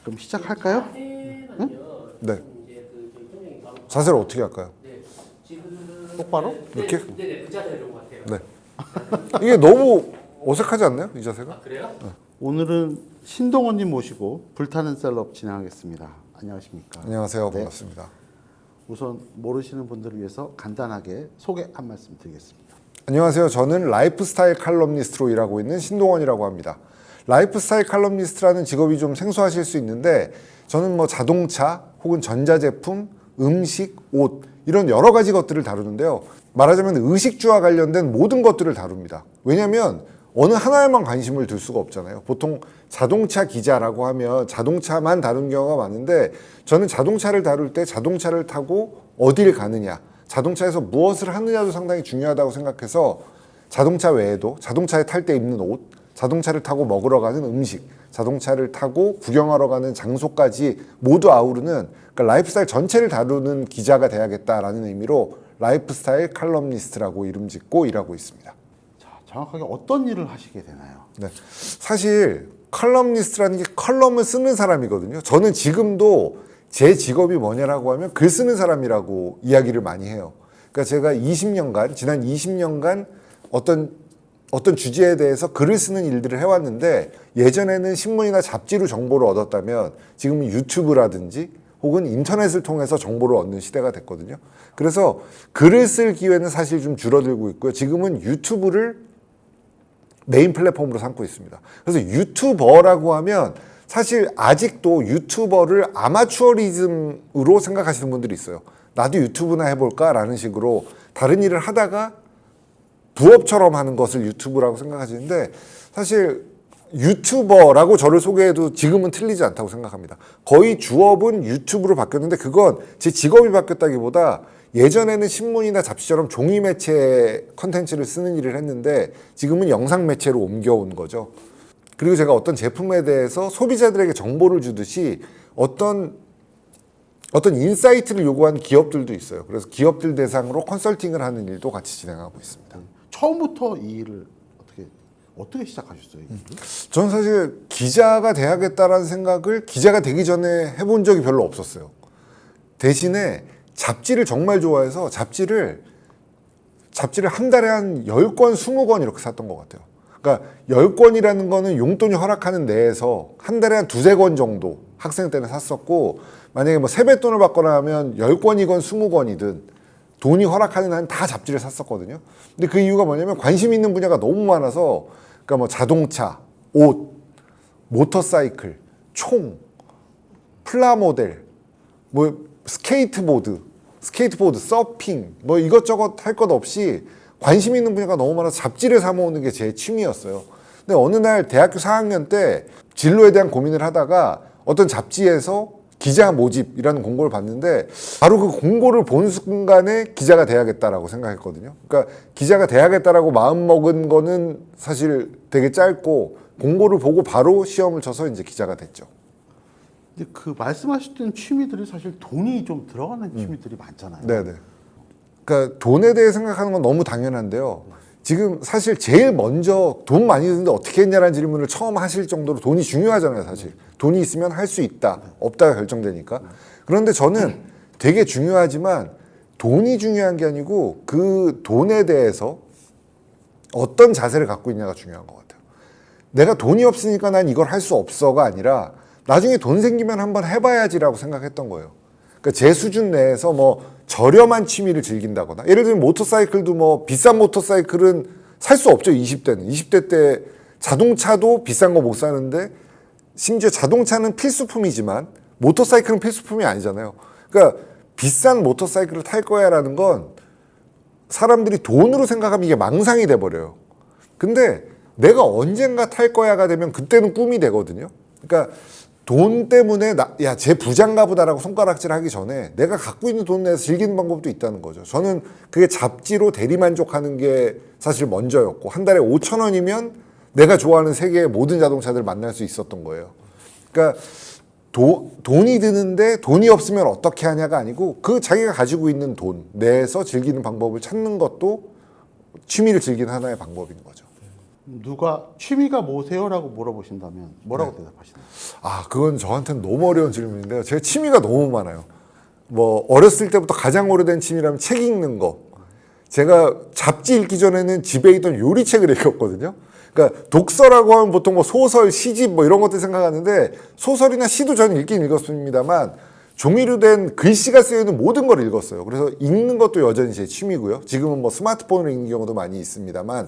그럼 시작할까요? 네. 자세를 어떻게 할까요? 똑바로? 이렇게? 네네, 그 자세로 같아요. 네. 이게 너무 어색하지 않나요? 이 자세가? 아, 그래요? 오늘은 신동원님 모시고 불타는 셀럽 진행하겠습니다. 안녕하십니까? 안녕하세요. 네. 반갑습니다. 우선 모르시는 분들을 위해서 간단하게 소개 한 말씀 드리겠습니다. 안녕하세요. 저는 라이프스타일 칼럼니스트로 일하고 있는 신동원이라고 합니다. 라이프스타일 칼럼니스트라는 직업이 좀 생소하실 수 있는데 저는 뭐 자동차 혹은 전자제품, 음식, 옷 이런 여러 가지 것들을 다루는데요. 말하자면 의식주와 관련된 모든 것들을 다룹니다. 왜냐하면 어느 하나에만 관심을 둘 수가 없잖아요. 보통 자동차 기자라고 하면 자동차만 다루는 경우가 많은데 저는 자동차를 다룰 때 자동차를 타고 어딜 가느냐, 자동차에서 무엇을 하느냐도 상당히 중요하다고 생각해서 자동차 외에도 자동차에 탈 때 입는 옷, 자동차를 타고 먹으러 가는 음식, 자동차를 타고 구경하러 가는 장소까지 모두 아우르는 그러니까 라이프스타일 전체를 다루는 기자가 돼야겠다라는 의미로 라이프스타일 칼럼니스트라고 이름 짓고 일하고 있습니다. 자, 정확하게 어떤 일을 하시게 되나요? 네. 사실 칼럼니스트라는 게 컬럼을 쓰는 사람이거든요. 저는 지금도 제 직업이 뭐냐라고 하면 글 쓰는 사람이라고 이야기를 많이 해요. 그러니까 제가 20년간, 지난 20년간 어떤 주제에 대해서 글을 쓰는 일들을 해왔는데 예전에는 신문이나 잡지로 정보를 얻었다면 지금은 유튜브라든지 혹은 인터넷을 통해서 정보를 얻는 시대가 됐거든요. 그래서 글을 쓸 기회는 사실 좀 줄어들고 있고요. 지금은 유튜브를 메인 플랫폼으로 삼고 있습니다. 그래서 유튜버라고 하면 사실 아직도 유튜버를 아마추어리즘으로 생각하시는 분들이 있어요. 나도 유튜브나 해볼까라는 식으로 다른 일을 하다가 부업처럼 하는 것을 유튜브라고 생각하시는데 사실 유튜버라고 저를 소개해도 지금은 틀리지 않다고 생각합니다. 거의 주업은 유튜브로 바뀌었는데 그건 제 직업이 바뀌었다기보다 예전에는 신문이나 잡지처럼 종이 매체 컨텐츠를 쓰는 일을 했는데 지금은 영상 매체로 옮겨온 거죠. 그리고 제가 어떤 제품에 대해서 소비자들에게 정보를 주듯이 어떤 인사이트를 요구하는 기업들도 있어요. 그래서 기업들 대상으로 컨설팅을 하는 일도 같이 진행하고 있습니다. 처음부터 이 일을 어떻게 시작하셨어요? 이 일을? 저는 사실 기자가 돼야겠다라는 생각을 기자가 되기 전에 해본 적이 별로 없었어요. 대신에 잡지를 정말 좋아해서 잡지를 한 달에 한 10권, 20권 이렇게 샀던 것 같아요. 그러니까 10권이라는 거는 용돈이 허락하는 내에서 한 달에 한 2-3권 정도 학생 때는 샀었고 만약에 뭐 세뱃돈을 받거나 하면 10권이건 20권이든 돈이 허락하는 한 다 잡지를 샀었거든요. 근데 그 이유가 뭐냐면 관심 있는 분야가 너무 많아서 그러니까 뭐 자동차, 옷, 모터사이클, 총, 플라모델, 뭐 스케이트보드, 서핑, 뭐 이것저것 할 것 없이 관심 있는 분야가 너무 많아서 잡지를 사 모으는 게 제 취미였어요. 근데 어느 날 대학교 4학년 때 진로에 대한 고민을 하다가 어떤 잡지에서 기자 모집이라는 공고를 봤는데 바로 그 공고를 본 순간에 기자가 돼야겠다라고 생각했거든요. 그러니까 기자가 돼야겠다라고 마음먹은 거는 사실 되게 짧고 공고를 보고 바로 시험을 쳐서 이제 기자가 됐죠. 근데 그 말씀하셨던 취미들이 사실 돈이 좀 들어가는 취미들이 많잖아요. 네네. 그러니까 돈에 대해 생각하는 건 너무 당연한데요. 지금 사실 제일 먼저 돈 많이 드는데 어떻게 했냐라는 질문을 처음 하실 정도로 돈이 중요하잖아요, 사실. 돈이 있으면 할 수 있다, 없다가 결정되니까. 그런데 저는 되게 중요하지만 돈이 중요한 게 아니고 그 돈에 대해서 어떤 자세를 갖고 있냐가 중요한 것 같아요. 내가 돈이 없으니까 난 이걸 할 수 없어가 아니라 나중에 돈 생기면 한번 해봐야지라고 생각했던 거예요. 그러니까 제 수준 내에서 뭐 저렴한 취미를 즐긴다거나 예를 들면 모터사이클도 뭐 비싼 모터사이클은 살 수 없죠. 20대 때 자동차도 비싼 거 못 사는데 심지어 자동차는 필수품이지만 모터사이클은 필수품이 아니잖아요. 그러니까 비싼 모터사이클을 탈 거야 라는 건 사람들이 돈으로 생각하면 이게 망상이 돼버려요. 근데 내가 언젠가 탈 거야가 되면 그때는 꿈이 되거든요. 그러니까 돈 때문에 야, 쟤 부자인가 보다라고 손가락질 하기 전에 내가 갖고 있는 돈 내에서 즐기는 방법도 있다는 거죠. 저는 그게 잡지로 대리만족하는 게 사실 먼저였고 한 달에 5,000원이면 내가 좋아하는 세계의 모든 자동차들을 만날 수 있었던 거예요. 그러니까 돈이 드는데 돈이 없으면 어떻게 하냐가 아니고 그 자기가 가지고 있는 돈 내에서 즐기는 방법을 찾는 것도 취미를 즐기는 하나의 방법인 거죠. 누가 취미가 뭐세요라고 물어보신다면 뭐라고 대답하시나요? 아, 그건 저한테는 너무 어려운 질문인데요. 제 취미가 너무 많아요. 뭐 어렸을 때부터 가장 오래된 취미라면 책 읽는 거. 제가 잡지 읽기 전에는 집에 있던 요리책을 읽었거든요. 그러니까 독서라고 하면 보통 뭐 소설, 시집 뭐 이런 것들 생각하는데 소설이나 시도 저는 읽긴 읽었습니다만 종이로 된 글씨가 쓰여있는 모든 걸 읽었어요. 그래서 읽는 것도 여전히 제 취미고요. 지금은 뭐 스마트폰으로 읽는 경우도 많이 있습니다만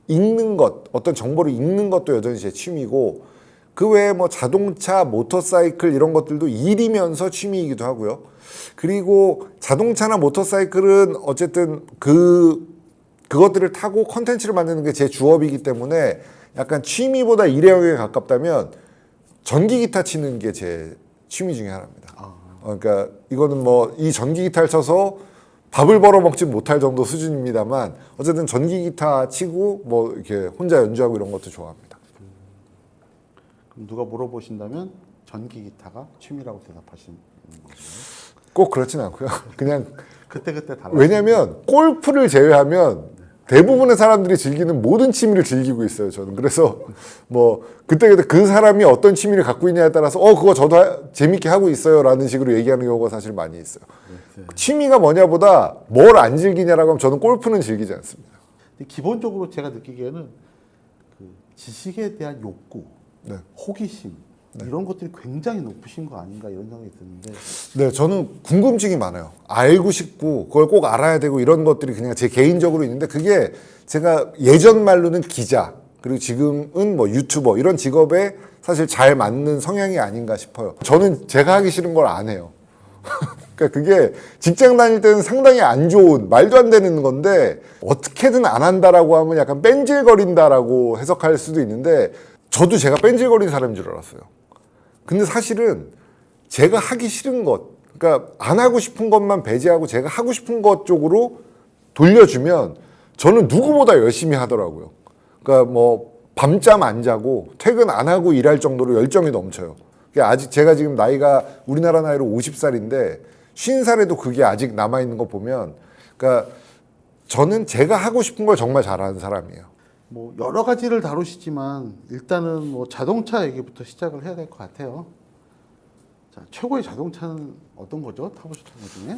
읽는 것, 어떤 정보를 읽는 것도 여전히 제 취미고 그 외에 뭐 자동차, 모터사이클 이런 것들도 일이면서 취미이기도 하고요. 그리고 자동차나 모터사이클은 어쨌든 그것들을 타고 컨텐츠를 만드는 게 제 주업이기 때문에 약간 취미보다 일의 영역에 가깝다면 전기 기타 치는 게 제 취미 중에 하나입니다. 그러니까 이거는 뭐 이 전기 기타를 쳐서 밥을 벌어 먹지 못할 정도 수준입니다만 어쨌든 전기 기타 치고 뭐 이렇게 혼자 연주하고 이런 것도 좋아합니다. 그럼 누가 물어보신다면 전기 기타가 취미라고 대답하시는 거죠? 꼭 그렇진 않고요. 그냥 그때그때 달라요. 왜냐면 골프를 제외하면 대부분의 사람들이 즐기는 모든 취미를 즐기고 있어요. 저는 그래서 뭐 그때그때 그 사람이 어떤 취미를 갖고 있냐에 따라서 그거 저도 재밌게 하고 있어요라는 식으로 얘기하는 경우가 사실 많이 있어요. 취미가 뭐냐보다 뭘 안 즐기냐라고 하면 저는 골프는 즐기지 않습니다. 근데 기본적으로 제가 느끼기에는 그 지식에 대한 욕구, 네. 호기심 이런 것들이 굉장히 높으신 거 아닌가 이런 생각이 드는데. 네, 저는 궁금증이 많아요. 알고 싶고 그걸 꼭 알아야 되고 이런 것들이 그냥 제 개인적으로 있는데 그게 제가 예전 말로는 기자 그리고 지금은 뭐 유튜버 이런 직업에 사실 잘 맞는 성향이 아닌가 싶어요. 저는 제가 하기 싫은 걸 안 해요. 그러니까 그게 직장 다닐 때는 상당히 안 좋은 말도 안 되는 건데 어떻게든 안 한다라고 하면 약간 뺀질거린다라고 해석할 수도 있는데 저도 제가 뺀질거리는 사람인 줄 알았어요. 근데 사실은 제가 하기 싫은 것, 그러니까 안 하고 싶은 것만 배제하고 제가 하고 싶은 것 쪽으로 돌려주면 저는 누구보다 열심히 하더라고요. 그러니까 뭐 밤잠 안 자고 퇴근 안 하고 일할 정도로 열정이 넘쳐요. 아직 제가 지금 나이가 우리나라 나이로 50살인데 50살에도 그게 아직 남아있는 거 보면 그러니까 저는 제가 하고 싶은 걸 정말 잘하는 사람이에요. 뭐 여러 가지를 다루시지만 일단은 뭐 자동차 얘기부터 시작을 해야 될 것 같아요. 자, 최고의 자동차는 어떤 거죠? 타보셨던 것 중에?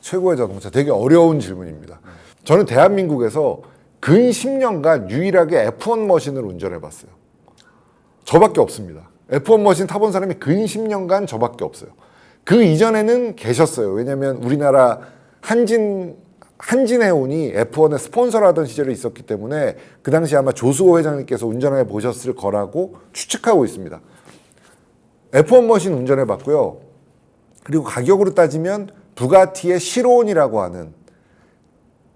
최고의 자동차 되게 어려운 질문입니다. 저는 대한민국에서 근 10년간 유일하게 F1 머신을 운전해 봤어요. 저밖에 없습니다. F1 머신 타본 사람이 근 10년간 저밖에 없어요. 그 이전에는 계셨어요. 왜냐하면 우리나라 한진해운이 F1의 스폰서를 하던 시절이 있었기 때문에 그 당시 아마 조수호 회장님께서 운전해 보셨을 거라고 추측하고 있습니다. F1 머신 운전해 봤고요. 그리고 가격으로 따지면 부가티의 시론이라고 하는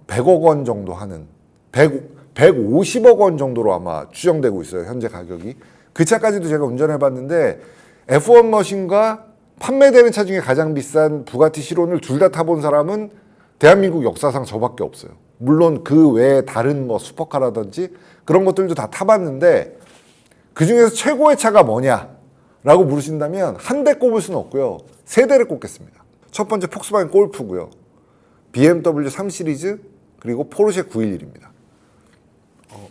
100억 원 정도 하는 150억 원 정도로 아마 추정되고 있어요. 현재 가격이. 그 차까지도 제가 운전해 봤는데 F1 머신과 판매되는 차 중에 가장 비싼 부가티 시론을 둘 다 타본 사람은 대한민국 역사상 저밖에 없어요. 물론 그 외에 다른 뭐 슈퍼카라든지 그런 것들도 다 타봤는데 그 중에서 최고의 차가 뭐냐라고 물으신다면 한 대 꼽을 수는 없고요. 세 대를 꼽겠습니다. 첫 번째 폭스바겐 골프고요. BMW 3 시리즈 그리고 포르쉐 911입니다.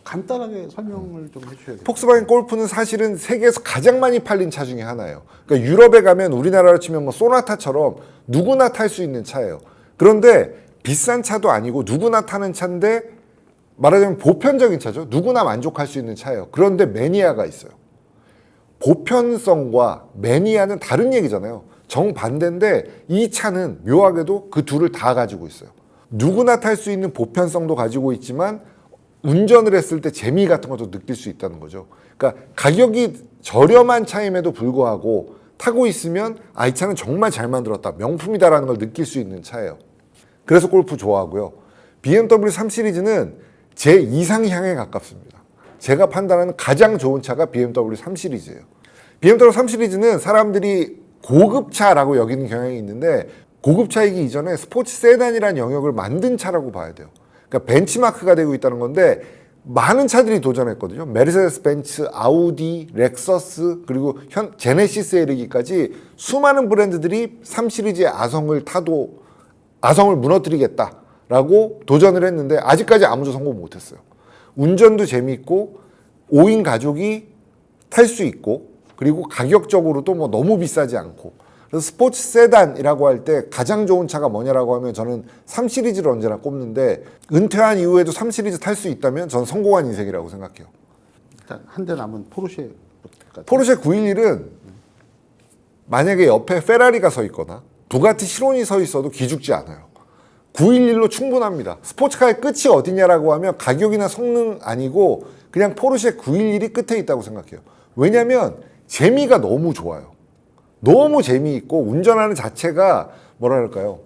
간단하게 설명을 좀 해주셔야겠어요. 폭스바겐 골프는 사실은 세계에서 가장 많이 팔린 차 중에 하나예요. 그러니까 유럽에 가면 우리나라로 치면 뭐 소나타처럼 누구나 탈 수 있는 차예요. 그런데 비싼 차도 아니고 누구나 타는 차인데 말하자면 보편적인 차죠. 누구나 만족할 수 있는 차예요. 그런데 매니아가 있어요. 보편성과 매니아는 다른 얘기잖아요. 정반대인데 이 차는 묘하게도 그 둘을 다 가지고 있어요. 누구나 탈 수 있는 보편성도 가지고 있지만 운전을 했을 때 재미 같은 것도 느낄 수 있다는 거죠. 그러니까 가격이 저렴한 차임에도 불구하고 타고 있으면 이 차는 정말 잘 만들었다, 명품이다라는 걸 느낄 수 있는 차예요. 그래서 골프 좋아하고요. BMW 3 시리즈는 제 이상향에 가깝습니다. 제가 판단하는 가장 좋은 차가 BMW 3 시리즈예요. BMW 3 시리즈는 사람들이 고급차라고 여기는 경향이 있는데 고급차이기 이전에 스포츠 세단이라는 영역을 만든 차라고 봐야 돼요. 그러니까 벤치마크가 되고 있다는 건데 많은 차들이 도전했거든요. 메르세데스 벤츠, 아우디, 렉서스 그리고 제네시스에 이르기까지 수많은 브랜드들이 3 시리즈의 아성을 무너뜨리겠다라고 도전을 했는데 아직까지 아무도 성공 못했어요. 운전도 재미있고 5인 가족이 탈 수 있고 그리고 가격적으로도 뭐 너무 비싸지 않고 그래서 스포츠 세단이라고 할 때 가장 좋은 차가 뭐냐라고 하면 저는 3 시리즈를 언제나 꼽는데 은퇴한 이후에도 3 시리즈 탈 수 있다면 저는 성공한 인생이라고 생각해요. 일단 한 대 남은 포르쉐. 포르쉐 911은 만약에 옆에 페라리가 서 있거나 부가티 시론이 서 있어도 기죽지 않아요. 911로 충분합니다. 스포츠카의 끝이 어디냐라고 하면 가격이나 성능 아니고 그냥 포르쉐 911이 끝에 있다고 생각해요. 왜냐하면 재미가 너무 좋아요. 너무 재미있고 운전하는 자체가 뭐라 그럴까요?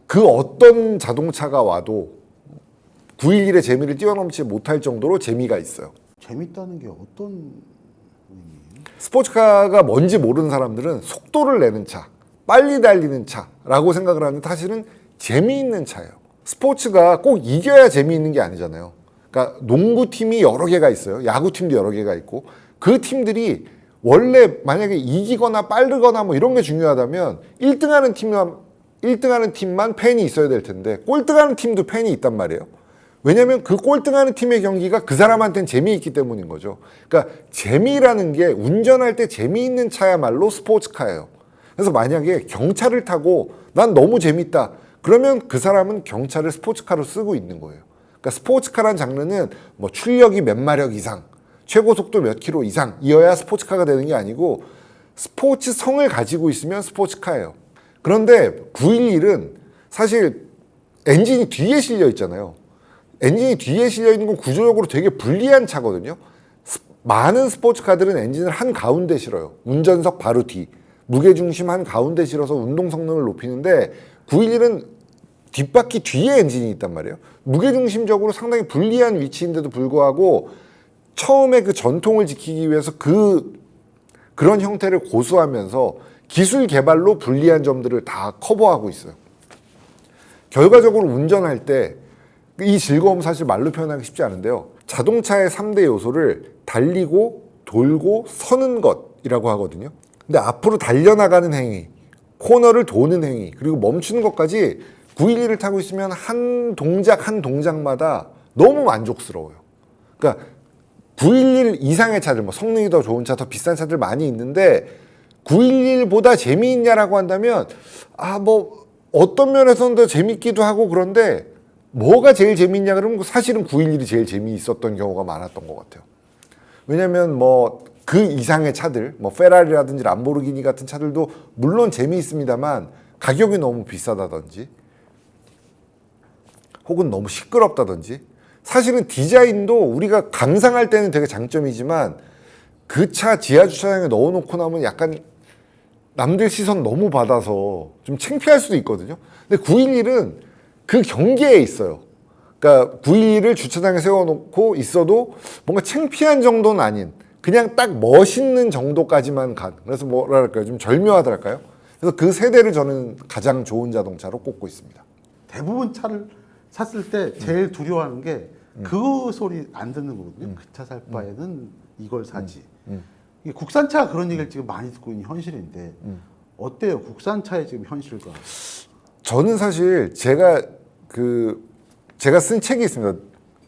그 어떤 자동차가 와도 911의 재미를 뛰어넘지 못할 정도로 재미가 있어요. 재밌다는 게 어떤 의미예요? 스포츠카가 뭔지 모르는 사람들은 속도를 내는 차, 빨리 달리는 차라고 생각을 하는데 사실은 재미있는 차예요. 스포츠가 꼭 이겨야 재미있는 게 아니잖아요. 그러니까 농구팀이 여러 개가 있어요. 야구팀도 여러 개가 있고 그 팀들이 원래 만약에 이기거나 빠르거나 뭐 이런 게 중요하다면 1등하는 팀만 팬이 있어야 될 텐데 꼴등하는 팀도 팬이 있단 말이에요. 왜냐하면 그 꼴등하는 팀의 경기가 그 사람한테는 재미있기 때문인 거죠. 그러니까 재미라는 게 운전할 때 재미있는 차야말로 스포츠카예요. 그래서 만약에 경차를 타고 난 너무 재밌다. 그러면 그 사람은 경차를 스포츠카로 쓰고 있는 거예요. 그러니까 스포츠카란 장르는 뭐 출력이 몇 마력 이상, 최고 속도 몇 킬로 이상이어야 스포츠카가 되는 게 아니고 스포츠성을 가지고 있으면 스포츠카예요. 그런데 911은 사실 엔진이 뒤에 실려 있잖아요. 엔진이 뒤에 실려 있는 건 구조적으로 되게 불리한 차거든요. 많은 스포츠카들은 엔진을 한 가운데 실어요. 운전석 바로 뒤. 무게중심 한 가운데 실어서 운동 성능을 높이는데 911은 뒷바퀴 뒤에 엔진이 있단 말이에요. 무게중심적으로 상당히 불리한 위치인데도 불구하고 처음에 그 전통을 지키기 위해서 그런 형태를 고수하면서 기술 개발로 불리한 점들을 다 커버하고 있어요. 결과적으로 운전할 때 이 즐거움 사실 말로 표현하기 쉽지 않은데요. 자동차의 3대 요소를 달리고 돌고 서는 것이라고 하거든요. 근데 앞으로 달려나가는 행위, 코너를 도는 행위, 그리고 멈추는 것까지 911을 타고 있으면 한 동작 한 동작마다 너무 만족스러워요. 그러니까 911 이상의 차들, 뭐 성능이 더 좋은 차, 더 비싼 차들 많이 있는데 911보다 재미있냐라고 한다면 뭐 어떤 면에서는 더 재밌기도 하고 그런데 뭐가 제일 재밌냐 그러면 사실은 911이 제일 재미있었던 경우가 많았던 것 같아요. 왜냐면 뭐 그 이상의 차들, 뭐 페라리라든지 람보르기니 같은 차들도 물론 재미있습니다만 가격이 너무 비싸다든지 혹은 너무 시끄럽다든지 사실은 디자인도 우리가 감상할 때는 되게 장점이지만 그 차 지하 주차장에 넣어놓고 나면 약간 남들 시선 너무 받아서 좀 창피할 수도 있거든요. 근데 911은 그 경계에 있어요. 그러니까 911을 주차장에 세워놓고 있어도 뭔가 창피한 정도는 아닌 그냥 딱 멋있는 정도까지만 간. 그래서 뭐랄까요, 좀 절묘하달까요? 그래서 그 세대를 저는 가장 좋은 자동차로 꼽고 있습니다. 대부분 차를 샀을 때 제일 두려워하는 게 그 소리 안 듣는 거거든요. 그 차 살 바에는 이걸 사지. 이게 국산차가 그런 얘기를 지금 많이 듣고 있는 현실인데 어때요? 국산차의 지금 현실과? 저는 사실 제가 쓴 책이 있습니다.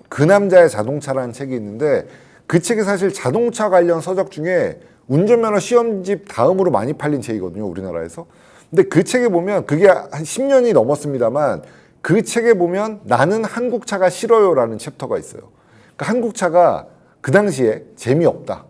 그 남자의 자동차라는 책이 있는데 그 책이 사실 자동차 관련 서적 중에 운전면허 시험집 다음으로 많이 팔린 책이거든요, 우리나라에서. 근데 그 책에 보면 그게 한 10년이 넘었습니다만 그 책에 보면 나는 한국차가 싫어요라는 챕터가 있어요. 그러니까 한국차가 그 당시에 재미없다.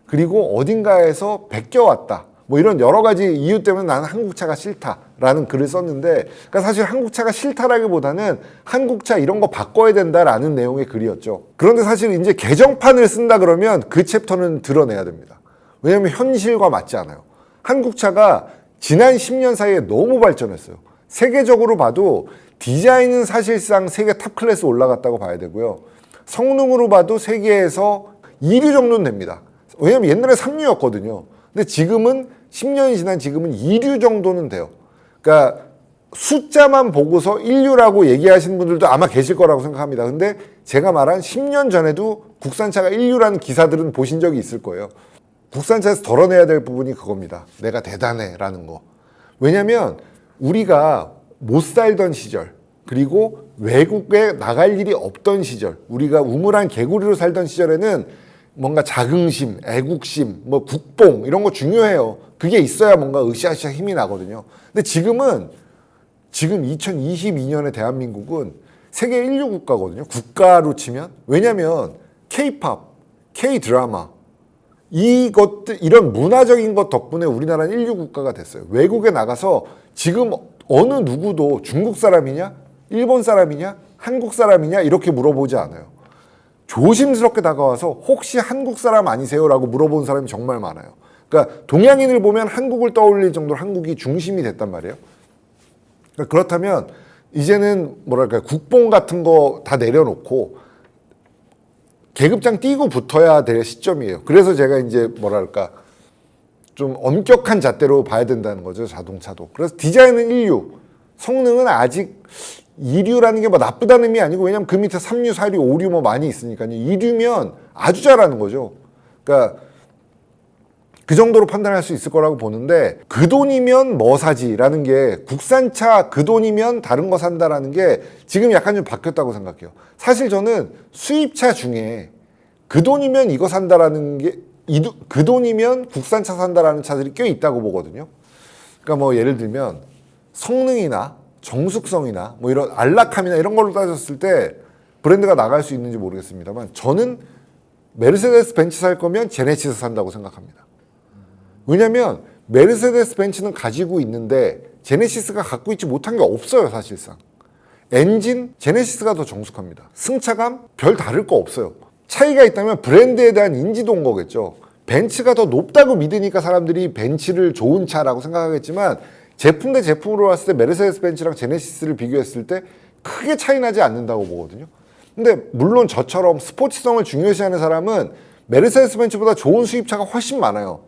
그리고 어딘가에서 베껴왔다. 뭐 이런 여러 가지 이유 때문에 나는 한국차가 싫다라는 글을 썼는데 그러니까 사실 한국차가 싫다라기보다는 한국차 이런 거 바꿔야 된다라는 내용의 글이었죠. 그런데 사실 이제 개정판을 쓴다 그러면 그 챕터는 드러내야 됩니다. 왜냐하면 현실과 맞지 않아요. 한국차가 지난 10년 사이에 너무 발전했어요. 세계적으로 봐도 디자인은 사실상 세계 탑 클래스 올라갔다고 봐야 되고요. 성능으로 봐도 세계에서 2류 정도는 됩니다. 왜냐면 옛날에 3류였거든요. 근데 지금은 10년이 지난 지금은 2류 정도는 돼요. 그러니까 숫자만 보고서 1류라고 얘기하시는 분들도 아마 계실 거라고 생각합니다. 근데 제가 말한 10년 전에도 국산차가 1류라는 기사들은 보신 적이 있을 거예요. 국산차에서 덜어내야 될 부분이 그겁니다. 내가 대단해 라는 거. 왜냐면 우리가 못 살던 시절 그리고 외국에 나갈 일이 없던 시절, 우리가 우물안 개구리로 살던 시절에는 뭔가 자긍심, 애국심, 뭐 국뽕 이런 거 중요해요. 그게 있어야 뭔가 으쌰으쌰 힘이 나거든요. 근데 지금 2022년의 대한민국은 세계 1류 국가거든요. 국가로 치면. 왜냐면 K-팝, K-드라마 이런 문화적인 것 덕분에 우리나라는 1류 국가가 됐어요. 외국에 나가서 지금 어느 누구도 중국 사람이냐, 일본 사람이냐, 한국 사람이냐 이렇게 물어보지 않아요. 조심스럽게 다가와서 혹시 한국 사람 아니세요? 라고 물어보는 사람이 정말 많아요. 그러니까 동양인을 보면 한국을 떠올릴 정도로 한국이 중심이 됐단 말이에요. 그러니까 그렇다면 이제는 뭐랄까요, 국뽕 같은 거 다 내려놓고 계급장 띄고 붙어야 될 시점이에요. 그래서 제가 이제 뭐랄까 좀 엄격한 잣대로 봐야 된다는 거죠, 자동차도. 그래서 디자인은 1류, 성능은 아직 2류라는 게 뭐 나쁘다는 의미 아니고, 왜냐면 그 밑에 3류, 4류, 5류 뭐 많이 있으니까요. 2류면 아주 잘하는 거죠. 그러니까 그 정도로 판단할 수 있을 거라고 보는데, 그 돈이면 뭐 사지라는 게, 국산차 그 돈이면 다른 거 산다라는 게 지금 약간 좀 바뀌었다고 생각해요. 사실 저는 수입차 중에 그 돈이면 이거 산다라는 게, 그 돈이면 국산차 산다라는 차들이 꽤 있다고 보거든요. 그러니까 뭐 예를 들면 성능이나 정숙성이나 뭐 이런 안락함이나 이런 걸로 따졌을 때 브랜드가 나갈 수 있는지 모르겠습니다만, 저는 메르세데스 벤츠 살 거면 제네시스 산다고 생각합니다. 왜냐면 메르세데스 벤츠는 가지고 있는데 제네시스가 갖고 있지 못한 게 없어요. 사실상 엔진 제네시스가 더 정숙합니다. 승차감 별 다를 거 없어요. 차이가 있다면 브랜드에 대한 인지도인 거겠죠. 벤츠가 더 높다고 믿으니까 사람들이 벤츠를 좋은 차라고 생각하겠지만, 제품 대 제품으로 봤을 때 메르세데스 벤츠랑 제네시스를 비교했을 때 크게 차이 나지 않는다고 보거든요. 근데 물론 저처럼 스포츠성을 중요시하는 사람은 메르세데스 벤츠보다 좋은 수입차가 훨씬 많아요.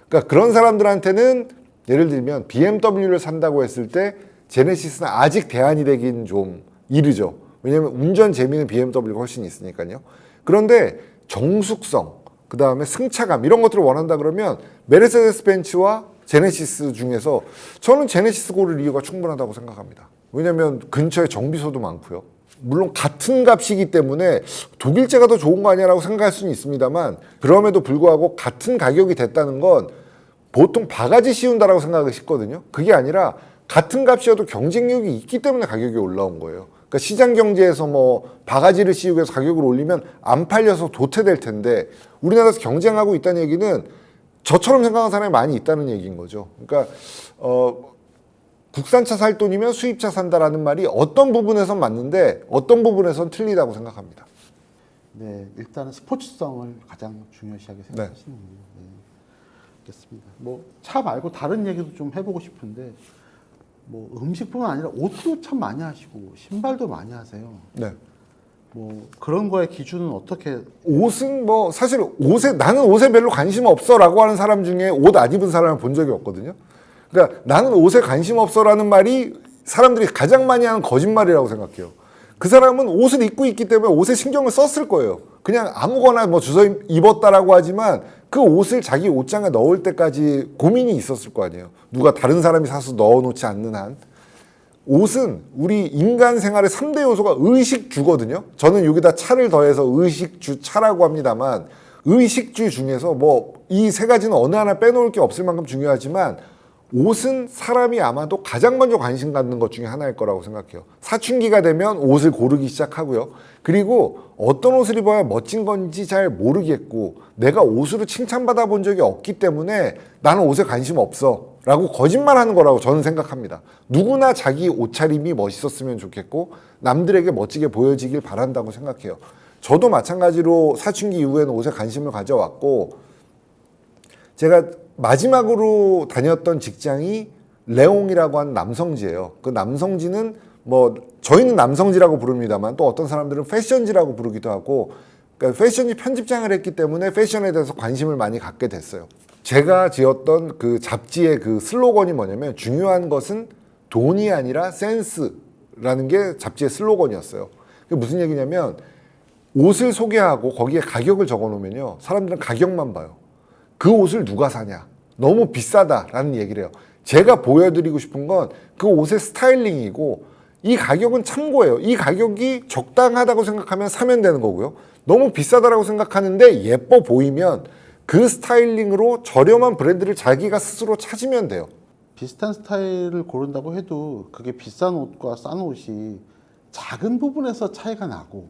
그러니까 그런 사람들한테는 예를 들면 BMW를 산다고 했을 때 제네시스는 아직 대안이 되긴 좀 이르죠. 왜냐하면 운전 재미는 BMW가 훨씬 있으니까요. 그런데 정숙성, 그 다음에 승차감 이런 것들을 원한다 그러면 메르세데스 벤츠와 제네시스 중에서 저는 제네시스 고를 이유가 충분하다고 생각합니다. 왜냐하면 근처에 정비소도 많고요. 물론 같은 값이기 때문에 독일제가 더 좋은 거 아니야라고 생각할 수는 있습니다만, 그럼에도 불구하고 같은 가격이 됐다는 건 보통 바가지 씌운다라고 생각하기 쉽거든요. 그게 아니라 같은 값이어도 경쟁력이 있기 때문에 가격이 올라온 거예요. 그러니까 시장 경제에서 뭐 바가지를 씌우기 위해서 가격을 올리면 안 팔려서 도태될 텐데, 우리나라에서 경쟁하고 있다는 얘기는 저처럼 생각하는 사람이 많이 있다는 얘기인 거죠. 그러니까 국산차 살 돈이면 수입차 산다라는 말이 어떤 부분에선 맞는데 어떤 부분에선 틀리다고 생각합니다. 네, 일단은 스포츠성을 가장 중요시하게 생각하시는군요. 네, 알겠습니다. 뭐 차 말고 다른 얘기도 좀 해보고 싶은데, 뭐 음식뿐만 아니라 옷도 참 많이 하시고 신발도 많이 하세요. 네. 뭐 그런 거의 기준은 어떻게? 옷은 뭐 사실 나는 옷에 별로 관심 없어라고 하는 사람 중에 옷 안 입은 사람을 본 적이 없거든요. 그러니까 나는 옷에 관심 없어라는 말이 사람들이 가장 많이 하는 거짓말이라고 생각해요. 그 사람은 옷을 입고 있기 때문에 옷에 신경을 썼을 거예요. 그냥 아무거나 뭐 주워 입었다라고 하지만 그 옷을 자기 옷장에 넣을 때까지 고민이 있었을 거 아니에요. 누가 다른 사람이 사서 넣어놓지 않는 한. 옷은 우리 인간 생활의 3대 요소가 의식주거든요. 저는 여기다 차를 더해서 의식주 차라고 합니다만, 의식주 중에서 뭐 이 세 가지는 어느 하나 빼놓을 게 없을 만큼 중요하지만, 옷은 사람이 아마도 가장 먼저 관심 갖는 것 중에 하나일 거라고 생각해요. 사춘기가 되면 옷을 고르기 시작하고요. 그리고 어떤 옷을 입어야 멋진 건지 잘 모르겠고, 내가 옷으로 칭찬받아 본 적이 없기 때문에 나는 옷에 관심 없어 라고 거짓말하는 거라고 저는 생각합니다. 누구나 자기 옷차림이 멋있었으면 좋겠고 남들에게 멋지게 보여지길 바란다고 생각해요. 저도 마찬가지로 사춘기 이후에는 옷에 관심을 가져왔고, 제가 마지막으로 다녔던 직장이 레옹이라고 하는 남성지예요. 그 남성지는 뭐 저희는 남성지라고 부릅니다만 또 어떤 사람들은 패션지라고 부르기도 하고, 그러니까 패션지 편집장을 했기 때문에 패션에 대해서 관심을 많이 갖게 됐어요. 제가 지었던 그 잡지의 그 슬로건이 뭐냐면, 중요한 것은 돈이 아니라 센스라는 게 잡지의 슬로건이었어요. 그게 무슨 얘기냐면, 옷을 소개하고 거기에 가격을 적어 놓으면요, 사람들은 가격만 봐요. 그 옷을 누가 사냐, 너무 비싸다라는 얘기를 해요. 제가 보여드리고 싶은 건 그 옷의 스타일링이고, 이 가격은 참고예요. 이 가격이 적당하다고 생각하면 사면 되는 거고요. 너무 비싸다라고 생각하는데 예뻐 보이면 그 스타일링으로 저렴한 브랜드를 자기가 스스로 찾으면 돼요. 비슷한 스타일을 고른다고 해도 그게 비싼 옷과 싼 옷이 작은 부분에서 차이가 나고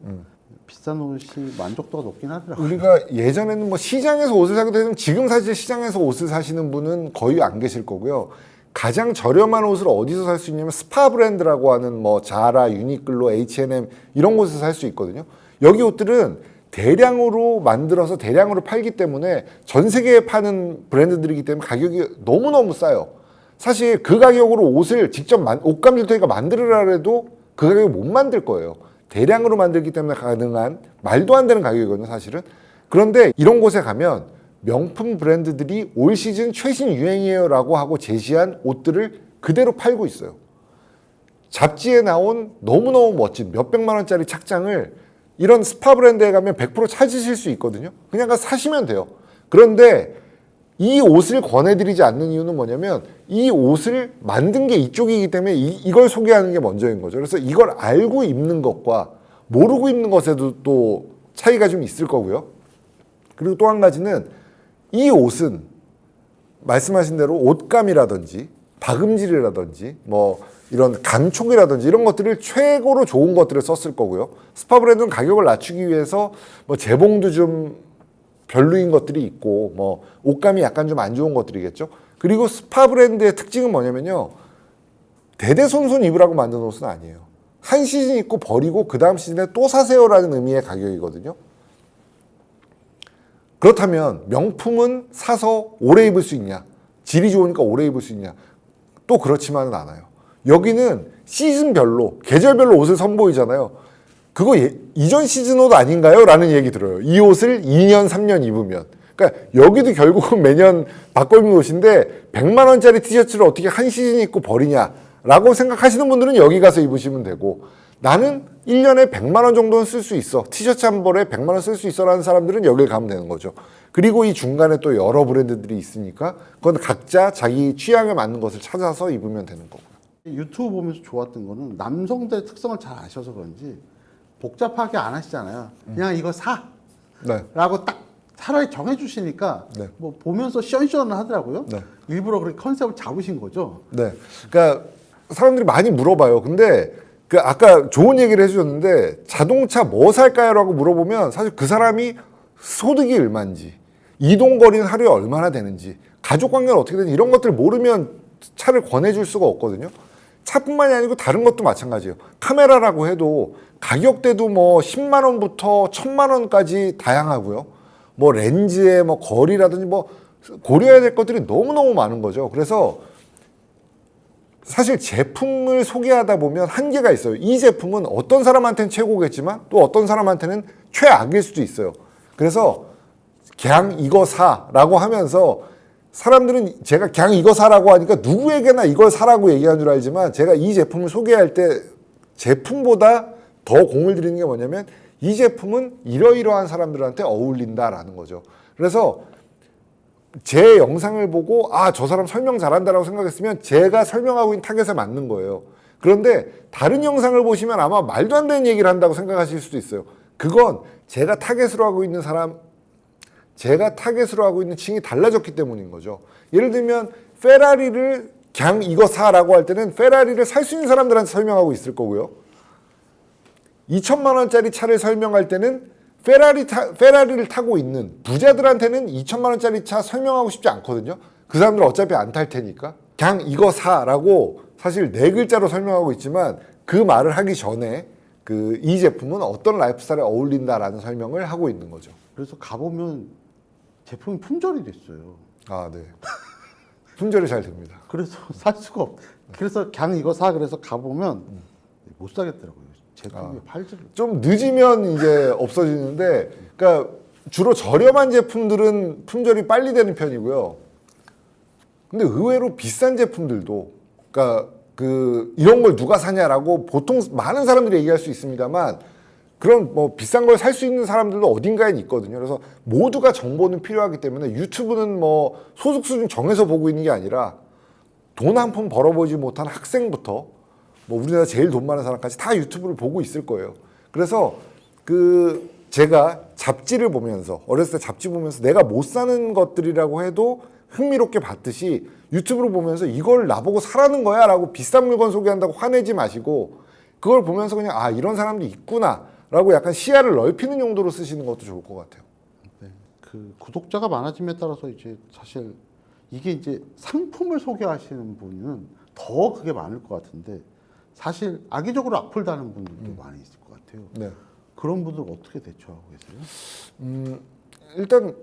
비싼 옷이 만족도가 높긴 하더라고요. 우리가 예전에는 뭐 시장에서 옷을 사기도 했지만 지금 사실 시장에서 옷을 사시는 분은 거의 안 계실 거고요. 가장 저렴한 옷을 어디서 살 수 있냐면 스파 브랜드라고 하는 뭐 자라, 유니클로, H&M 이런 곳에서 살 수 있거든요. 여기 옷들은 대량으로 만들어서 대량으로 팔기 때문에 전 세계에 파는 브랜드들이기 때문에 가격이 너무너무 싸요. 사실 그 가격으로 옷을 직접 옷감질터기가 만들으라 해도 그 가격에 못 만들 거예요. 대량으로 만들기 때문에 가능한 말도 안 되는 가격이거든요, 사실은. 그런데 이런 곳에 가면 명품 브랜드들이 올 시즌 최신 유행이에요라고 하고 제시한 옷들을 그대로 팔고 있어요. 잡지에 나온 너무너무 멋진 몇백만 원짜리 착장을 이런 스파 브랜드에 가면 100% 찾으실 수 있거든요. 그냥 가서 사시면 돼요. 그런데 이 옷을 권해드리지 않는 이유는 뭐냐면 이 옷을 만든 게 이쪽이기 때문에 이걸 소개하는 게 먼저인 거죠. 그래서 이걸 알고 입는 것과 모르고 입는 것에도 또 차이가 좀 있을 거고요. 그리고 또 한 가지는 이 옷은 말씀하신 대로 옷감이라든지 박음질이라든지 뭐 이런 감촉이라든지 이런 것들을 최고로 좋은 것들을 썼을 거고요. 스파 브랜드는 가격을 낮추기 위해서 뭐 재봉도 좀 별로인 것들이 있고 뭐 옷감이 약간 좀 안 좋은 것들이겠죠. 그리고 스파 브랜드의 특징은 뭐냐면요. 대대손손 입으라고 만든 옷은 아니에요. 한 시즌 입고 버리고 그 다음 시즌에 또 사세요라는 의미의 가격이거든요. 그렇다면 명품은 사서 오래 입을 수 있냐? 질이 좋으니까 오래 입을 수 있냐? 또 그렇지만은 않아요. 여기는 시즌별로, 계절별로 옷을 선보이잖아요. 그거 이전 시즌 옷 아닌가요? 라는 얘기 들어요. 이 옷을 2년, 3년 입으면. 그러니까 여기도 결국은 매년 바꿔 입는 옷인데 100만 원짜리 티셔츠를 어떻게 한 시즌 입고 버리냐라고 생각하시는 분들은 여기 가서 입으시면 되고 나는 1년에 100만 원 정도는 쓸 수 있어. 티셔츠 한 벌에 100만 원 쓸 수 있어 라는 사람들은 여길 가면 되는 거죠. 그리고 이 중간에 또 여러 브랜드들이 있으니까 그건 각자 자기 취향에 맞는 것을 찾아서 입으면 되는 거고요. 유튜브 보면서 좋았던 거는 남성들의 특성을 잘 아셔서 그런지 복잡하게 안 하시잖아요. 그냥 이거 사! 네. 라고 딱 차라리 정해주시니까 네. 뭐 보면서 시원시원을 하더라고요. 네. 일부러 그렇게 컨셉을 잡으신 거죠. 네. 그러니까 사람들이 많이 물어봐요. 근데 그 아까 좋은 얘기를 해주셨는데 자동차 뭐 살까요? 라고 물어보면 사실 그 사람이 소득이 얼마인지 이동거리는 하루에 얼마나 되는지 가족관계는 어떻게 되는지 이런 것들 모르면 차를 권해줄 수가 없거든요. 차뿐만이 아니고 다른 것도 마찬가지예요. 카메라라고 해도 가격대도 뭐 10만 원부터 1000만 원까지 다양하고요. 뭐 렌즈의 뭐 거리라든지 뭐 고려해야 될 것들이 너무너무 많은 거죠. 그래서 사실 제품을 소개하다 보면 한계가 있어요. 이 제품은 어떤 사람한테는 최고겠지만 또 어떤 사람한테는 최악일 수도 있어요. 그래서 그냥 이거 사라고 하면서 사람들은 제가 그냥 이거 사라고 하니까 누구에게나 이걸 사라고 얘기하는 줄 알지만 제가 이 제품을 소개할 때 제품보다 더 공을 들이는 게 뭐냐면 이 제품은 이러이러한 사람들한테 어울린다라는 거죠. 그래서 제 영상을 보고 아, 저 사람 설명 잘한다라고 생각했으면 제가 설명하고 있는 타겟에 맞는 거예요. 그런데 다른 영상을 보시면 아마 말도 안 되는 얘기를 한다고 생각하실 수도 있어요. 그건 제가 타겟으로 하고 있는 제가 타겟으로 하고 있는 층이 달라졌기 때문인 거죠. 예를 들면 페라리를 그냥 이거 사라고 할 때는 페라리를 살 수 있는 사람들한테 설명하고 있을 거고요. 2천만 원짜리 차를 설명할 때는 페라리를 타고 있는 부자들한테는 2천만 원짜리 차 설명하고 싶지 않거든요. 그 사람들 어차피 안 탈 테니까. 그냥 이거 사라고 사실 4글자로 설명하고 있지만 그 말을 하기 전에 이 제품은 어떤 라이프스타일에 어울린다라는 설명을 하고 있는 거죠. 그래서 가보면 제품이 품절이 됐어요. 아, 네. 품절이 잘 됩니다. 그래서 살 수가 없. 그래서 그냥 이거 사 그래서 가보면 못 사겠더라고요. 제품이 팔지를. 좀 늦으면 이제 없어지는데, 그러니까 주로 저렴한 제품들은 품절이 빨리 되는 편이고요. 근데 의외로 비싼 제품들도, 그러니까 이런 걸 누가 사냐라고 보통 많은 사람들이 얘기할 수 있습니다만, 그런 뭐 비싼 걸 살 수 있는 사람들도 어딘가에 있거든요. 그래서 모두가 정보는 필요하기 때문에 유튜브는 뭐 소득 수준 정해서 보고 있는 게 아니라 돈 한 푼 벌어보지 못한 학생부터 뭐 우리나라 제일 돈 많은 사람까지 다 유튜브를 보고 있을 거예요. 그래서 그 제가 잡지를 보면서 어렸을 때 잡지 보면서 내가 못 사는 것들이라고 해도 흥미롭게 봤듯이 유튜브를 보면서 이걸 나보고 사라는 거야 라고 비싼 물건 소개한다고 화내지 마시고 그걸 보면서 그냥 아 이런 사람도 있구나 라고 약간 시야를 넓히는 용도로 쓰시는 것도 좋을 것 같아요. 네. 그 구독자가 많아짐에 따라서 이제 사실 이게 이제 상품을 소개하시는 분은 더 그게 많을 것 같은데 사실 악의적으로 악플 다는 분들도 많이 있을 것 같아요. 네. 그런 분들 어떻게 대처하고 계세요? 일단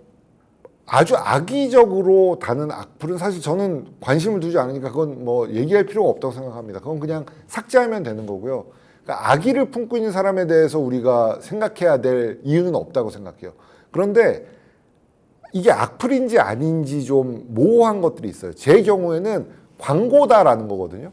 아주 악의적으로 다는 악플은 사실 저는 관심을 두지 않으니까 그건 뭐 얘기할 필요가 없다고 생각합니다. 그건 그냥 삭제하면 되는 거고요. 그러니까 악의를 품고 있는 사람에 대해서 우리가 생각해야 될 이유는 없다고 생각해요. 그런데 이게 악플인지 아닌지 좀 모호한 것들이 있어요. 제 경우에는 광고다라는 거거든요.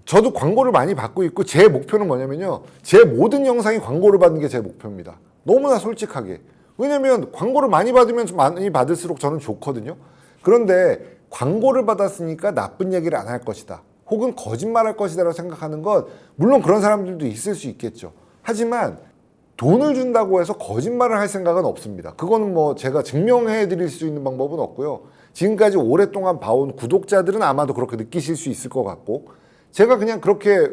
저도 광고를 많이 받고 있고 제 목표는 뭐냐면요. 제 모든 영상이 광고를 받는 게 제 목표입니다. 너무나 솔직하게. 왜냐면 광고를 많이 받으면 많이 받을수록 저는 좋거든요. 그런데 광고를 받았으니까 나쁜 얘기를 안 할 것이다. 혹은 거짓말할 것이다 라고 생각하는 건 물론 그런 사람들도 있을 수 있겠죠. 하지만 돈을 준다고 해서 거짓말을 할 생각은 없습니다. 그거는 뭐 제가 증명해 드릴 수 있는 방법은 없고요. 지금까지 오랫동안 봐온 구독자들은 아마도 그렇게 느끼실 수 있을 것 같고 제가 그냥 그렇게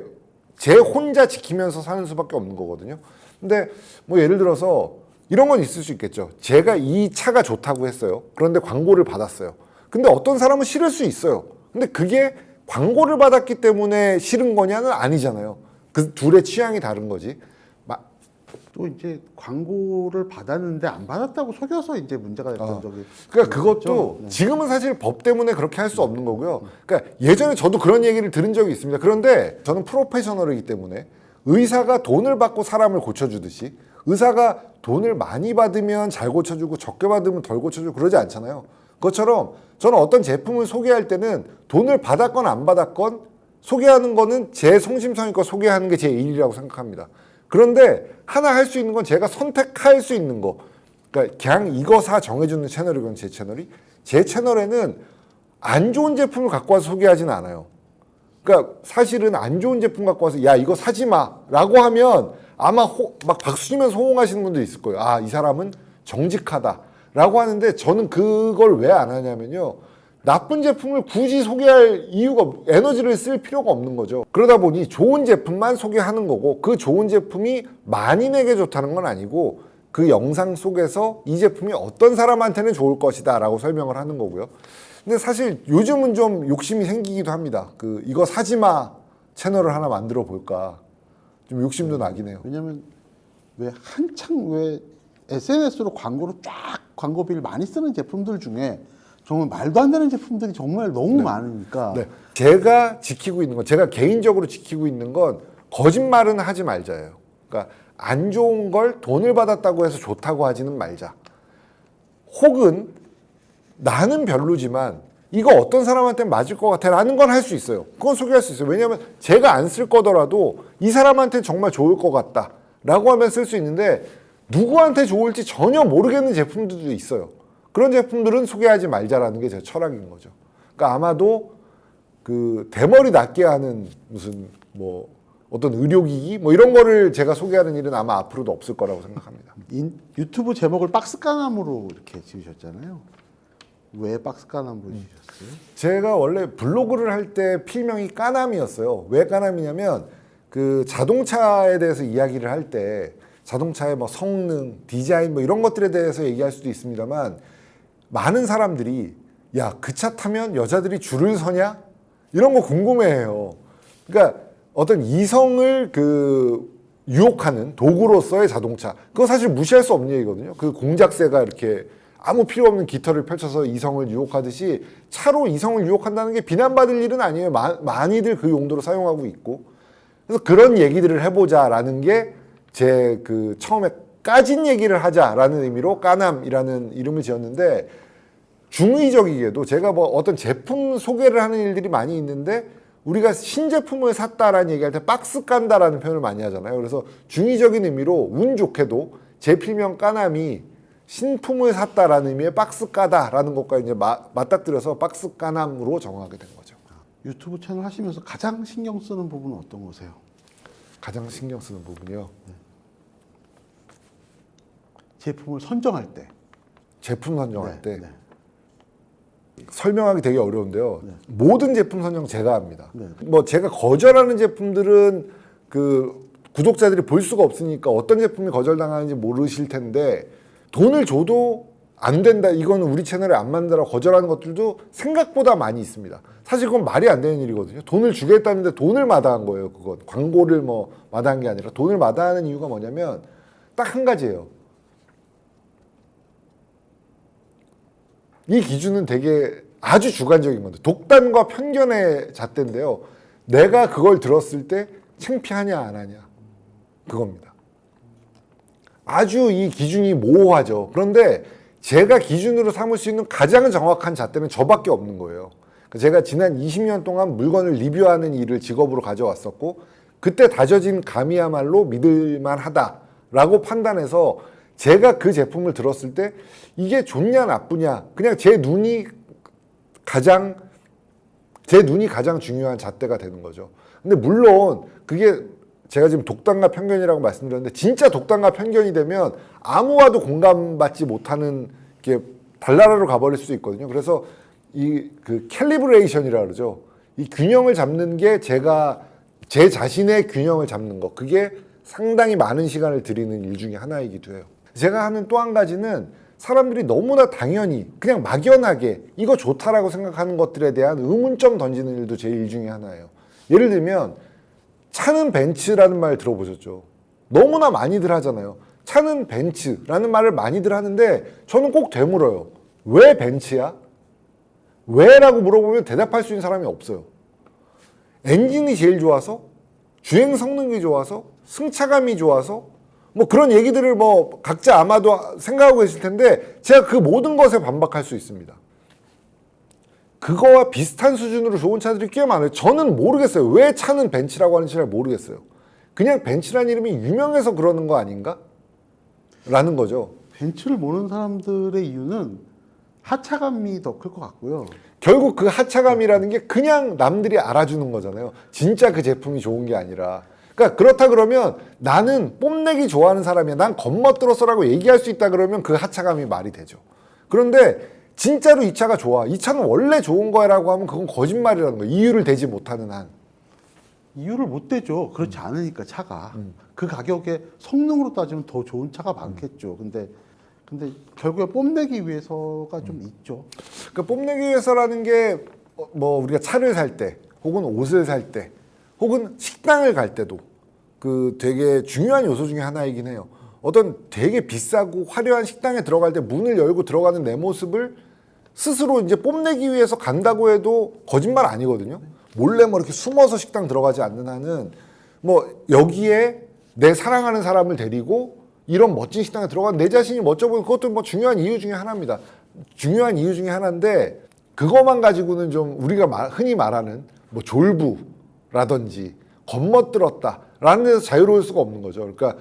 제 혼자 지키면서 사는 수밖에 없는 거거든요. 근데 뭐 예를 들어서 이런 건 있을 수 있겠죠. 제가 이 차가 좋다고 했어요. 그런데 광고를 받았어요. 근데 어떤 사람은 싫을 수 있어요. 근데 그게 광고를 받았기 때문에 싫은 거냐는 아니잖아요. 그 둘의 취향이 다른 거지. 또 이제 광고를 받았는데 안 받았다고 속여서 이제 문제가 됐던 적이 그러니까 있었죠. 그것도 네. 지금은 사실 법 때문에 그렇게 할 수 없는 거고요. 그러니까 예전에 저도 그런 얘기를 들은 적이 있습니다. 그런데 저는 프로페셔널이기 때문에 의사가 돈을 받고 사람을 고쳐주듯이 의사가 돈을 많이 받으면 잘 고쳐주고 적게 받으면 덜 고쳐주고 그러지 않잖아요. 그것처럼 저는 어떤 제품을 소개할 때는 돈을 받았건 안 받았건 소개하는 거는 제 성심성의껏 소개하는 게 제 일이라고 생각합니다. 그런데 하나 할 수 있는 건 제가 선택할 수 있는 거. 그러니까 그냥 이거 사 정해주는 채널이건 제 채널이. 제 채널에는 안 좋은 제품을 갖고 와서 소개하지는 않아요. 그러니까 사실은 안 좋은 제품 갖고 와서 야 이거 사지 마 라고 하면 아마 막 박수 치면서 호응하시는 분들이 있을 거예요. 아, 이 사람은 정직하다 라고 하는데 저는 그걸 왜 안 하냐면요. 나쁜 제품을 굳이 소개할 이유가 에너지를 쓸 필요가 없는 거죠. 그러다 보니 좋은 제품만 소개하는 거고 그 좋은 제품이 만인에게 좋다는 건 아니고 그 영상 속에서 이 제품이 어떤 사람한테는 좋을 것이다 라고 설명을 하는 거고요. 근데 사실 요즘은 좀 욕심이 생기기도 합니다. 그 이거 사지 마 채널을 하나 만들어 볼까 좀 욕심도 나긴 해요. 왜냐면 왜 한창 왜 SNS로 광고로 쫙 광고비를 많이 쓰는 제품들 중에 정말 말도 안 되는 제품들이 정말 너무 많으니까. 네. 제가 지키고 있는 건 제가 개인적으로 지키고 있는 건 거짓말은 하지 말자예요. 그러니까 안 좋은 걸 돈을 받았다고 해서 좋다고 하지는 말자. 혹은 나는 별로지만 이거 어떤 사람한테 맞을 것 같아 라는 건 할 수 있어요. 그건 소개할 수 있어요. 왜냐하면 제가 안 쓸 거더라도 이 사람한테 정말 좋을 것 같다 라고 하면 쓸 수 있는데 누구한테 좋을지 전혀 모르겠는 제품들도 있어요. 그런 제품들은 소개하지 말자라는 게 제 철학인 거죠. 그러니까 아마도 그 대머리 낫게 하는 무슨 뭐 어떤 의료기기 뭐 이런 거를 제가 소개하는 일은 아마 앞으로도 없을 거라고 생각합니다. 유튜브 제목을 박스까남으로 이렇게 지으셨잖아요. 왜 박스까남으로 지으셨어요? 제가 원래 블로그를 할 때 필명이 까남이었어요. 왜 까남이냐면 그 자동차에 대해서 이야기를 할 때 자동차의 뭐 성능, 디자인 뭐 이런 것들에 대해서 얘기할 수도 있습니다만 많은 사람들이 야, 그 차 타면 여자들이 줄을 서냐? 이런 거 궁금해해요. 그러니까 어떤 이성을 그 유혹하는 도구로서의 자동차. 그거 사실 무시할 수 없는 얘기거든요. 그 공작새가 이렇게 아무 필요 없는 깃털을 펼쳐서 이성을 유혹하듯이 차로 이성을 유혹한다는 게 비난받을 일은 아니에요. 많이들 그 용도로 사용하고 있고. 그래서 그런 얘기들을 해보자라는 게 제 그 처음에 까진 얘기를 하자라는 의미로 까남이라는 이름을 지었는데 중의적이게도 제가 뭐 어떤 제품 소개를 하는 일들이 많이 있는데 우리가 신제품을 샀다라는 얘기할 때 박스 깐다라는 표현을 많이 하잖아요. 그래서 중의적인 의미로 운 좋게도 제 필명 까남이 신품을 샀다라는 의미의 박스 까다라는 것과 이제 맞닥뜨려서 박스 까남으로 정하게 된 거죠. 유튜브 채널 하시면서 가장 신경 쓰는 부분은 어떤 거세요? 가장 신경 쓰는 부분이요. 제품을 선정할 때. 제품 선정할 때 네. 설명하기 되게 어려운데요. 모든 제품 선정 제가 합니다. 네. 뭐 제가 거절하는 제품들은 그 구독자들이 볼 수가 없으니까 어떤 제품이 거절당하는지 모르실 텐데, 돈을 줘도 안 된다, 이거는 우리 채널에 안 맞는다라고 거절하는 것들도 생각보다 많이 있습니다. 사실 그건 말이 안 되는 일이거든요. 돈을 주겠다는데 돈을 마다한 거예요. 그건 광고를 뭐 마다한 게 아니라 돈을 마다하는 이유가 뭐냐면 딱 한 가지예요. 이 기준은 되게 아주 주관적인 건데, 독단과 편견의 잣대인데요. 내가 그걸 들었을 때 창피하냐 안 하냐, 그겁니다. 아주 이 기준이 모호하죠. 그런데 제가 기준으로 삼을 수 있는 가장 정확한 잣대는 저밖에 없는 거예요. 제가 지난 20년 동안 물건을 리뷰하는 일을 직업으로 가져왔었고, 그때 다져진 감이야말로 믿을만하다라고 판단해서 제가 그 제품을 들었을 때 이게 좋냐 나쁘냐, 그냥 제 눈이 가장 중요한 잣대가 되는 거죠. 근데 물론 그게 제가 지금 독단과 편견이라고 말씀드렸는데, 진짜 독단과 편견이 되면 아무와도 공감받지 못하는 게 달나라로 가버릴 수 있거든요. 그래서 이 그 캘리브레이션이라 그러죠. 이 균형을 잡는 게 제가 제 자신의 균형을 잡는 거, 그게 상당히 많은 시간을 들이는 일 중에 하나이기도 해요. 제가 하는 또 한 가지는 사람들이 너무나 당연히 그냥 막연하게 이거 좋다라고 생각하는 것들에 대한 의문점 던지는 일도 제 일 중에 하나예요. 예를 들면 차는 벤츠라는 말 들어보셨죠? 너무나 많이들 하잖아요. 차는 벤츠라는 말을 많이들 하는데 저는 꼭 되물어요. 왜 벤츠야? 왜? 라고 물어보면 대답할 수 있는 사람이 없어요. 엔진이 제일 좋아서? 주행 성능이 좋아서? 승차감이 좋아서? 뭐 그런 얘기들을 뭐 각자 아마도 생각하고 계실 텐데, 제가 그 모든 것에 반박할 수 있습니다. 그거와 비슷한 수준으로 좋은 차들이 꽤 많아요. 저는 모르겠어요. 왜 차는 벤츠라고 하는지 잘 모르겠어요. 그냥 벤츠라는 이름이 유명해서 그러는 거 아닌가? 라는 거죠. 벤츠를 모르는 사람들의 이유는 하차감이 더 클 것 같고요. 결국 그 하차감이라는 게 그냥 남들이 알아주는 거잖아요. 진짜 그 제품이 좋은 게 아니라. 그러니까 그렇다 그러면 나는 뽐내기 좋아하는 사람이야, 난 겉멋들어서라고 얘기할 수 있다 그러면 그 하차감이 말이 되죠. 그런데 진짜로 이 차가 좋아, 이 차는 원래 좋은 거야 라고 하면 그건 거짓말이라는 거예요. 이유를 대지 못하는 한. 이유를 못 대죠. 그렇지 않으니까 차가. 그 가격에 성능으로 따지면 더 좋은 차가 많겠죠. 근데 결국에 뽐내기 위해서가 좀 있죠. 그러니까 뽐내기 위해서라는 게 뭐 우리가 차를 살 때, 혹은 옷을 살 때, 혹은 식당을 갈 때도 그 되게 중요한 요소 중에 하나이긴 해요. 어떤 되게 비싸고 화려한 식당에 들어갈 때 문을 열고 들어가는 내 모습을 스스로 이제 뽐내기 위해서 간다고 해도 거짓말 아니거든요. 몰래 뭐 이렇게 숨어서 식당 들어가지 않는 한은 뭐 여기에 내 사랑하는 사람을 데리고 이런 멋진 식당에 들어간 내 자신이 멋져 보이는, 그것도 뭐 중요한 이유 중에 하나입니다. 중요한 이유 중에 하나인데, 그것만 가지고는 좀 우리가 흔히 말하는 뭐 졸부라든지 겉멋들었다라는 데서 자유로울 수가 없는 거죠. 그러니까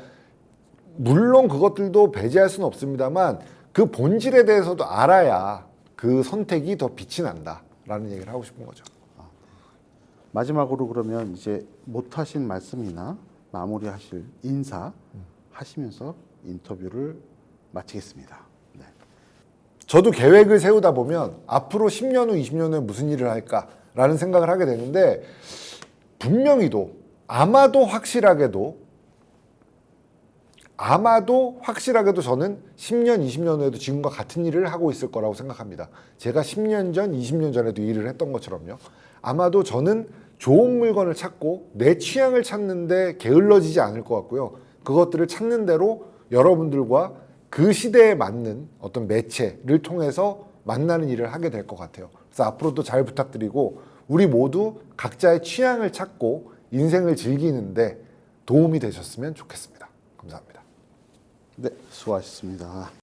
물론 그것들도 배제할 수는 없습니다만 그 본질에 대해서도 알아야 그 선택이 더 빛이 난다라는 얘기를 하고 싶은 거죠. 마지막으로 그러면 이제 못하신 말씀이나 마무리하실 인사 하시면서 인터뷰를 마치겠습니다. 네. 저도 계획을 세우다 보면 앞으로 10년 후, 20년 후에 무슨 일을 할까라는 생각을 하게 되는데, 분명히도 아마도 확실하게도 저는 10년, 20년 후에도 지금과 같은 일을 하고 있을 거라고 생각합니다. 제가 10년 전, 20년 전에도 일을 했던 것처럼요. 아마도 저는 좋은 물건을 찾고 내 취향을 찾는데 게을러지지 않을 것 같고요. 그것들을 찾는 대로 여러분들과 그 시대에 맞는 어떤 매체를 통해서 만나는 일을 하게 될 것 같아요. 그래서 앞으로도 잘 부탁드리고, 우리 모두 각자의 취향을 찾고 인생을 즐기는데 도움이 되셨으면 좋겠습니다. 감사합니다. 네, 수고하셨습니다.